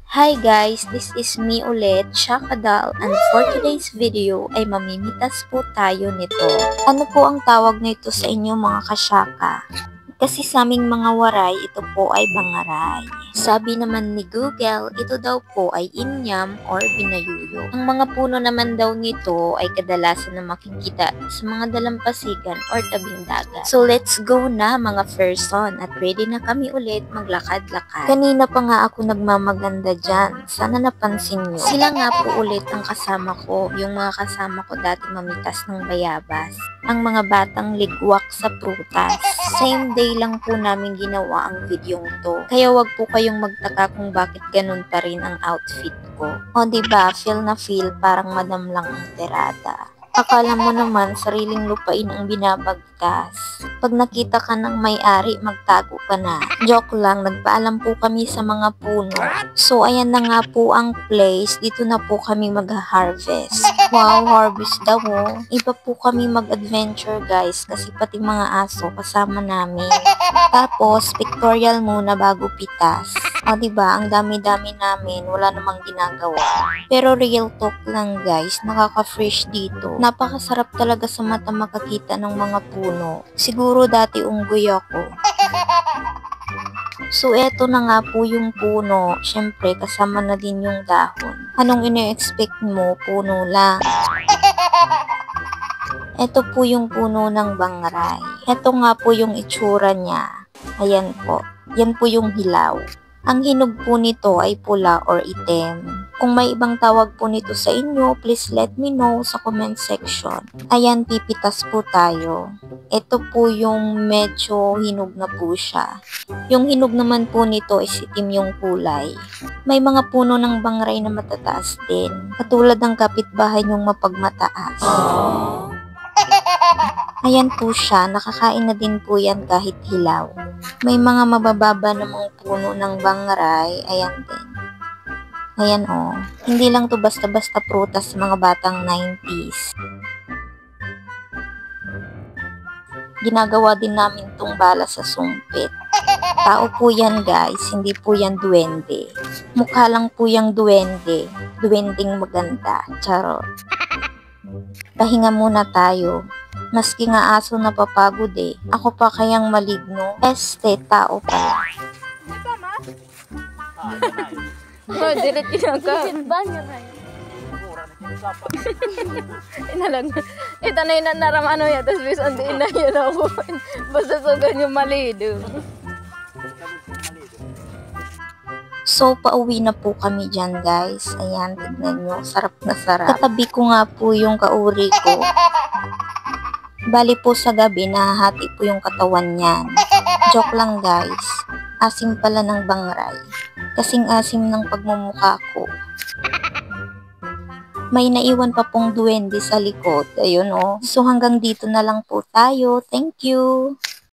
Hi guys, this is me ulit, Shakadal, and for today's video ay mamimitas po tayo nito. Ano po ang tawag nito sa inyo mga kasyaka? Kasi sa aming mga waray, ito po ay bangaray. Sabi naman ni Google, ito daw po ay inyam or binayuyo. Ang mga puno naman daw nito ay kadalasan na makikita sa mga dalampasigan or tabing dagat. So let's go na mga person at ready na kami ulit maglakad-lakad. Kanina pa nga ako nagmamaganda dyan. Sana napansin nyo. Sila nga po ulit ang kasama ko. Yung mga kasama ko dati mamitas ng bayabas. Ang mga batang ligwak sa prutas. Same day lang po namin ginawa ang videong to. Kaya wag po kayong magtaka kung bakit ganun pa rin ang outfit ko. O diba, feel na feel parang madam lang ang terada. Akala mo naman sariling lupain ang binabagtas. Pag nakita ka ng may-ari, magtago ka na. Joke lang, nagpaalam po kami sa mga puno. So ayan na nga po ang place, dito na po kami mag-harvest. Wow, harvest daw oh. Iba po kami mag-adventure guys, kasi pati mga aso kasama namin. Tapos, pictorial muna bago pitas. O diba, ang dami-dami namin, wala namang ginagawa. Pero real talk lang guys, nakaka-fresh dito. Napakasarap talaga sa mata makakita ng mga puno. Siguro dati unggoy ako. So eto na nga po yung puno. Syempre kasama na din yung dahon. Anong ine-expect mo? Puno lang. Ito po yung puno ng bangray. Ito nga po yung itsura niya. Ayan po. Yan po yung hilaw. Ang hinog po nito ay pula or itim. Kung may ibang tawag po nito sa inyo, please let me know sa comment section. Ayan, pipitas po tayo. Ito po yung medyo hinog na po siya. Yung hinog naman po nito is itim yung kulay. May mga puno ng bangray na matataas din. Katulad ng kapitbahay yung mapagmataas. Ayan po siya, nakakain na din po yan kahit hilaw. May mga mabababa namang puno ng bangray, ayan din. Ayan oh, hindi lang to basta-basta prutas sa mga batang 90s. Ginagawa din namin tong bala sa sumpit. Tao po yan guys, hindi po yan duwende. Mukha lang po yung duwende, duwending maganda, charot. Pahinga muna tayo. Maski nga aso napapagod eh. Ako pa kayang maligno. Tao pala. Oh, dilit ka. Inalag. Ito na yun naram ano yan. Tapos bisan din na yun ako. Basta sugan yung malido. So, pauwi na po kami dyan guys. Ayan, tignan nyo. Sarap na sarap. Katabi ko nga po yung kauri ko. Bali po sa gabi, nahahati po yung katawan niyan. Joke lang guys. Asim pala ng bangray. Kasing asim ng pagmumukha ko. May naiwan pa pong duwende sa likod. Ayun oh. So hanggang dito na lang po tayo. Thank you.